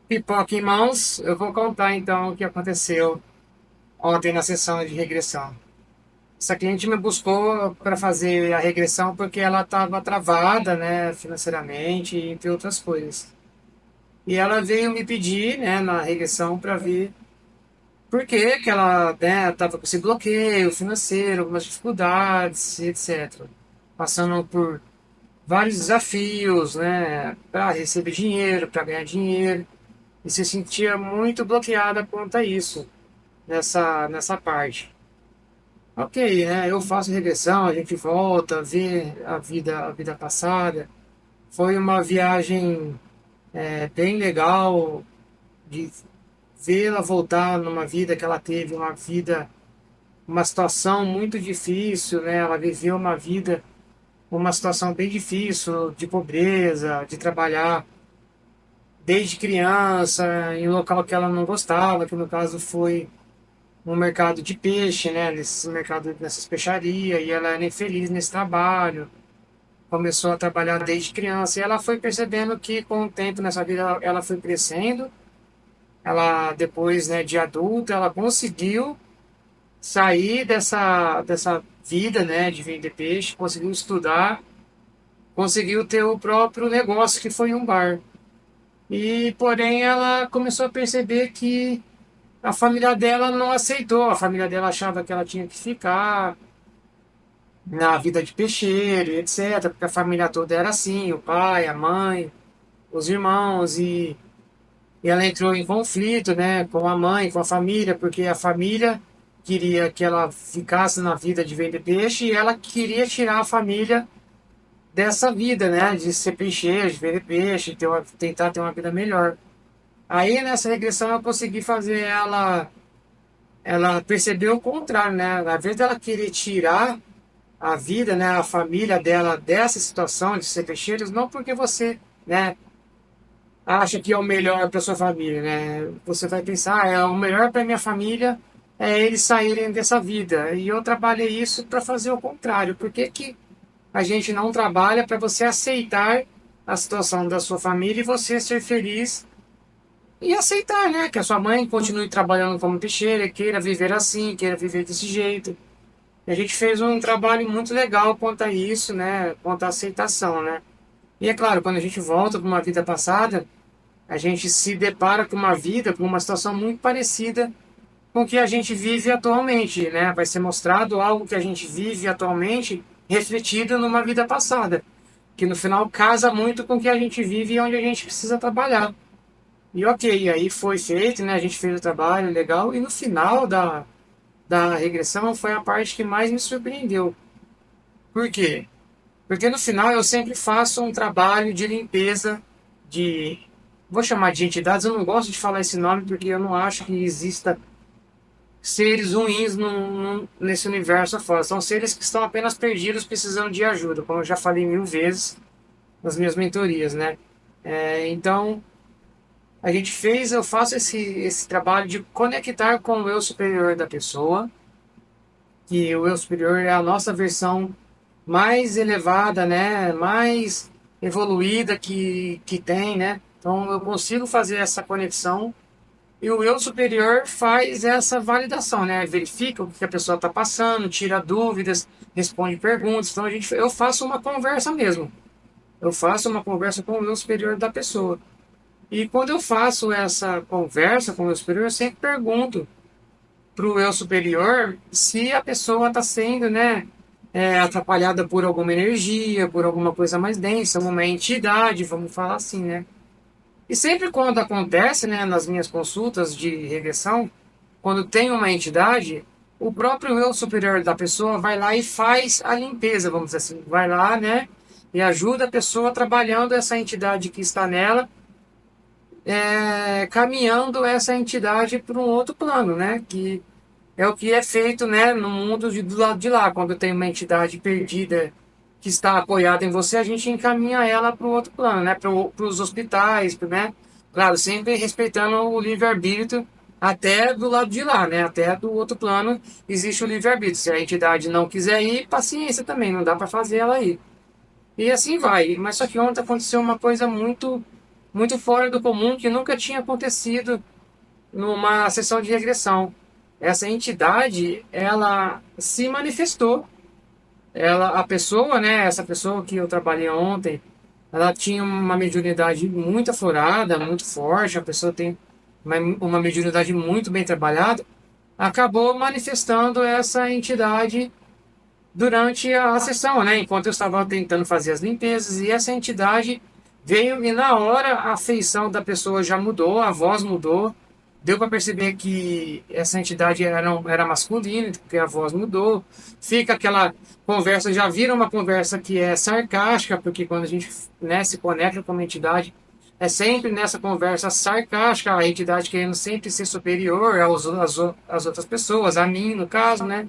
Pipoca em mãos, eu vou contar então o que aconteceu ontem na sessão de regressão. Essa cliente me buscou para fazer a regressão porque ela estava travada, né, financeiramente, entre outras coisas. E ela veio me pedir, né, na regressão para ver por que que ela, né, estava com esse bloqueio financeiro, algumas dificuldades, etc. Passando por vários desafios, né, para receber dinheiro, para ganhar dinheiro, e se sentia muito bloqueada quanto a isso, nessa parte. Ok, né, eu faço regressão, a gente volta, vê a vida passada. Foi uma viagem bem legal de vê-la voltar numa vida que ela teve, uma vida, uma situação muito difícil, né? Ela viveu uma vida, uma situação bem difícil, de pobreza, de trabalhar desde criança, em um local que ela não gostava, que no caso foi um mercado de peixe, né? Nesse mercado, nessas peixarias, e ela era infeliz nesse trabalho. Começou a trabalhar desde criança e ela foi percebendo que com o tempo nessa vida ela foi crescendo. Ela depois, né, de adulta, ela conseguiu sair dessa vida, né, de vender peixe, conseguiu estudar, conseguiu ter o próprio negócio que foi um bar. E porém ela começou a perceber que a família dela não aceitou, a família dela achava que ela tinha que ficar na vida de peixeiro, etc, porque a família toda era assim, o pai, a mãe, os irmãos, e ela entrou em conflito, né, com a mãe, com a família, porque a família queria que ela ficasse na vida de vender peixe e ela queria tirar a família dessa vida, né, de ser peixeiro, de vender peixe, tentar ter uma vida melhor. Aí nessa regressão eu consegui fazer ela percebeu o contrário, né? Ao invés dela querer tirar a vida, né, a família dela dessa situação de ser peixeiros, não porque você, né, acha que é o melhor para sua família, né? Você vai pensar, é o melhor para minha família é eles saírem dessa vida. E eu trabalhei isso para fazer o contrário. Por que que a gente não trabalha para você aceitar a situação da sua família e você ser feliz e aceitar, né? Que a sua mãe continue trabalhando como peixeira, queira viver assim, queira viver desse jeito. E a gente fez um trabalho muito legal quanto a isso, né? Quanto à aceitação, né? E é claro, quando a gente volta para uma vida passada, a gente se depara com uma vida, com uma situação muito parecida com o que a gente vive atualmente, né? Vai ser mostrado algo que a gente vive atualmente refletido numa vida passada, que no final casa muito com o que a gente vive e onde a gente precisa trabalhar. E ok, aí foi feito, né? A gente fez o trabalho legal e no final da regressão foi a parte que mais me surpreendeu. Por quê? Porque no final eu sempre faço um trabalho de limpeza de. Vou chamar de entidades, eu não gosto de falar esse nome porque eu não acho que exista seres ruins nesse universo afora. São seres que estão apenas perdidos precisando de ajuda, como eu já falei mil vezes nas minhas mentorias, né? Então, eu faço esse trabalho de conectar com o eu superior da pessoa, que o eu superior é a nossa versão mais elevada, né, mais evoluída que tem, né? Então eu consigo fazer essa conexão e o eu superior faz essa validação, né? Verifica o que a pessoa está passando, tira dúvidas, responde perguntas. Então eu faço uma conversa mesmo. Eu faço uma conversa com o eu superior da pessoa. E quando eu faço essa conversa com o eu superior, eu sempre pergunto para o eu superior se a pessoa está sendo, né, atrapalhada por alguma energia, por alguma coisa mais densa, uma entidade, vamos falar assim, né? E sempre quando acontece, né, nas minhas consultas de regressão, quando tem uma entidade, o próprio eu superior da pessoa vai lá e faz a limpeza, vamos dizer assim, vai lá, né, e ajuda a pessoa trabalhando essa entidade que está nela, caminhando essa entidade para um outro plano, né, que é o que é feito, né, no mundo do lado de lá. Quando tem uma entidade perdida que está apoiada em você, a gente encaminha ela para o outro plano, né, para os hospitais, né? Claro, sempre respeitando o livre-arbítrio até do lado de lá, né? Até do outro plano existe o livre-arbítrio. Se a entidade não quiser ir, paciência também, não dá para fazer ela ir. E assim vai. Mas só que ontem aconteceu uma coisa muito muito fora do comum que nunca tinha acontecido numa sessão de regressão. Essa entidade, ela se manifestou. A pessoa, né, essa pessoa que eu trabalhei ontem, ela tinha uma mediunidade muito aflorada, muito forte, a pessoa tem uma mediunidade muito bem trabalhada, acabou manifestando essa entidade durante a sessão, né? Enquanto eu estava tentando fazer as limpezas, e essa entidade veio e na hora a feição da pessoa já mudou, a voz mudou, deu para perceber que essa entidade era masculina, porque a voz mudou, fica aquela conversa, já vira uma conversa que é sarcástica, porque quando a gente, né, se conecta com uma entidade, é sempre nessa conversa sarcástica, a entidade querendo sempre ser superior às outras pessoas, a mim, no caso, né?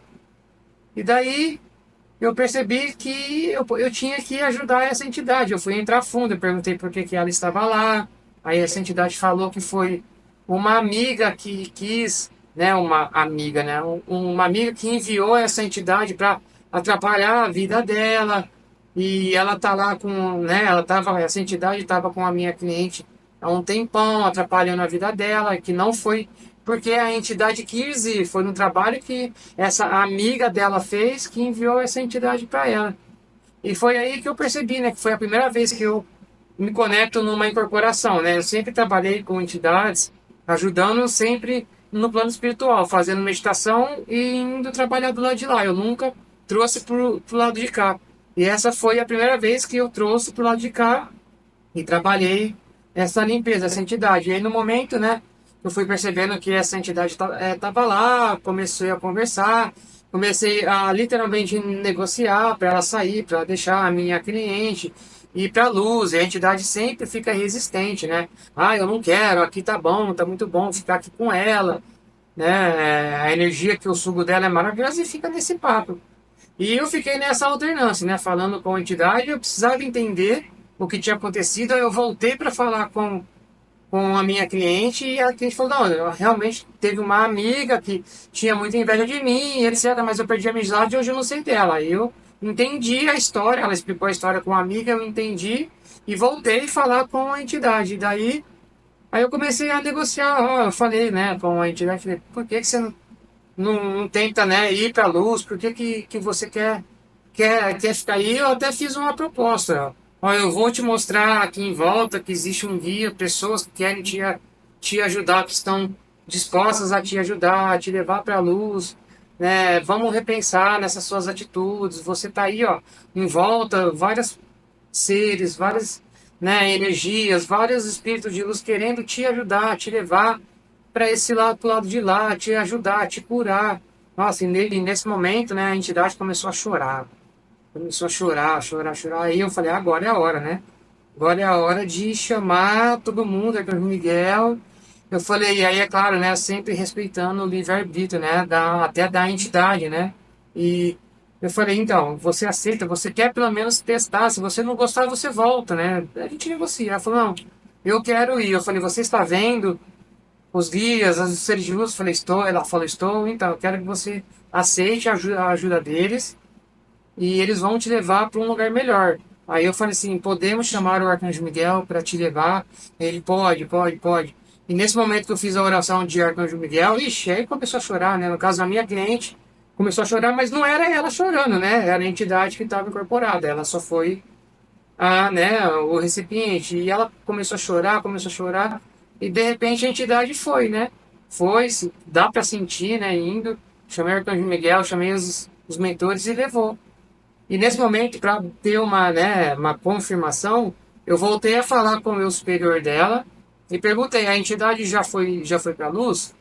E daí eu percebi que eu tinha que ajudar essa entidade. Eu fui entrar fundo, eu perguntei por que ela estava lá. Aí essa entidade falou que foi uma amiga que quis, né, uma amiga, né, uma amiga que enviou essa entidade para atrapalhar a vida dela. E ela tá lá com, né, essa entidade estava com a minha cliente há um tempão, atrapalhando a vida dela, que não foi porque a entidade quis ir, foi no trabalho que essa amiga dela fez que enviou essa entidade para ela. E foi aí que eu percebi, né, que foi a primeira vez que eu me conecto numa incorporação, né? Eu sempre trabalhei com entidades, ajudando sempre no plano espiritual, fazendo meditação e indo trabalhar do lado de lá. Eu nunca trouxe pro lado de cá. E essa foi a primeira vez que eu trouxe pro lado de cá e trabalhei essa limpeza, essa entidade. E aí no momento, né, eu fui percebendo que essa entidade estava lá, comecei a conversar, comecei a literalmente negociar para ela sair, para deixar a minha cliente ir para a luz. E a entidade sempre fica resistente, né? Ah, eu não quero, aqui tá bom, tá muito bom ficar aqui com ela, né? A energia que eu sugo dela é maravilhosa e fica nesse papo. E eu fiquei nessa alternância, né? Falando com a entidade, eu precisava entender o que tinha acontecido. Aí eu voltei para falar com a minha cliente e a cliente falou: não, eu realmente teve uma amiga que tinha muita inveja de mim, etc. Mas eu perdi a amizade e hoje eu não sei dela. Aí eu entendi a história, ela explicou a história com uma amiga, eu entendi e voltei a falar com a entidade. Daí aí eu comecei a negociar. Ó, eu falei, né, com a entidade, falei, por que você não tenta, né, ir para a luz? Por que você quer ficar aí? Eu até fiz uma proposta. Ó, eu vou te mostrar aqui em volta que existe um guia, pessoas que querem te ajudar, que estão dispostas a te ajudar, a te levar para a luz, né? Vamos repensar nessas suas atitudes. Você está aí, ó, em volta, vários seres, várias, né, energias, vários espíritos de luz querendo te ajudar, te levar para esse lado, pro lado de lá, te ajudar, te curar. Nossa, nesse momento, né, a entidade começou a chorar. Começou a chorar, chorar, chorar. Aí eu falei, agora é a hora, né? Agora é a hora de chamar todo mundo, Arcanjo Miguel. Eu falei, e aí é claro, né? Sempre respeitando o livre-arbítrio, né? Até da entidade, né? E eu falei, então, você aceita, você quer pelo menos testar. Se você não gostar, você volta, né? A gente negocia. Ela falou, não, eu quero ir. Eu falei, você está vendo os guias, os seres de luz? Eu falei, estou. Ela falou, estou. Então, eu quero que você aceite a ajuda deles e eles vão te levar para um lugar melhor. Aí eu falei assim, podemos chamar o Arcanjo Miguel para te levar? Ele pode, pode, pode. E nesse momento que eu fiz a oração de Arcanjo Miguel, ixi, aí começou a chorar, né? No caso, a minha cliente começou a chorar, mas não era ela chorando, né? Era a entidade que estava incorporada. Ela só foi né, o recipiente. E ela começou a chorar, e de repente a entidade foi, né? Foi, dá para sentir, né? Indo. Chamei o Arcanjo Miguel, chamei os mentores e levou. E nesse momento, para ter uma, né, uma confirmação, eu voltei a falar com o meu superior dela e perguntei: a entidade já foi para a luz?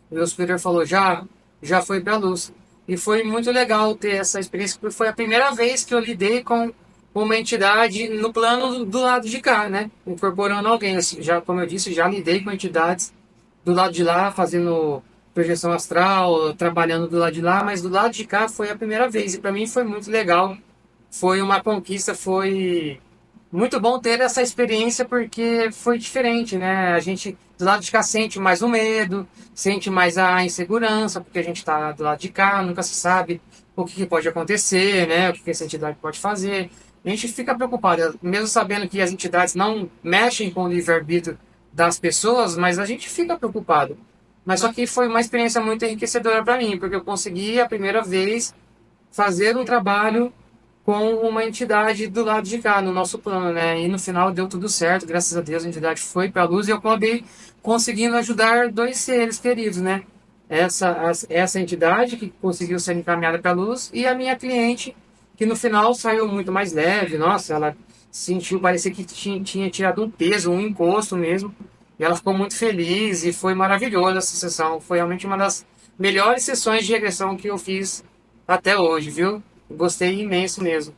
O meu superior falou: já foi para a luz. E foi muito legal ter essa experiência, porque foi a primeira vez que eu lidei com uma entidade no plano do lado de cá, né? Incorporando alguém. Já, como eu disse, já lidei com entidades do lado de lá, fazendo projeção astral, trabalhando do lado de lá, mas do lado de cá foi a primeira vez. E para mim foi muito legal. Foi uma conquista, foi muito bom ter essa experiência porque foi diferente, né? A gente do lado de cá sente mais o medo, sente mais a insegurança, porque a gente está do lado de cá, nunca se sabe o que pode acontecer, né? O que essa entidade pode fazer. a gente fica preocupado, mesmo sabendo que as entidades não mexem com o livre-arbítrio das pessoas, mas a gente fica preocupado. Mas só que foi uma experiência muito enriquecedora para mim, porque eu consegui a primeira vez fazer um trabalho com uma entidade do lado de cá, no nosso plano, né? E no final deu tudo certo, graças a Deus a entidade foi para a luz e eu acabei conseguindo ajudar dois seres queridos, né? Essa entidade que conseguiu ser encaminhada para a luz e a minha cliente, que no final saiu muito mais leve, nossa, ela sentiu, parecia que tinha tirado um peso, um encosto mesmo, e ela ficou muito feliz e foi maravilhosa essa sessão, foi realmente uma das melhores sessões de regressão que eu fiz até hoje, viu? Gostei imenso mesmo.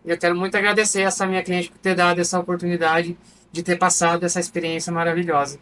Eu quero muito agradecer essa minha cliente por ter dado essa oportunidade de ter passado essa experiência maravilhosa.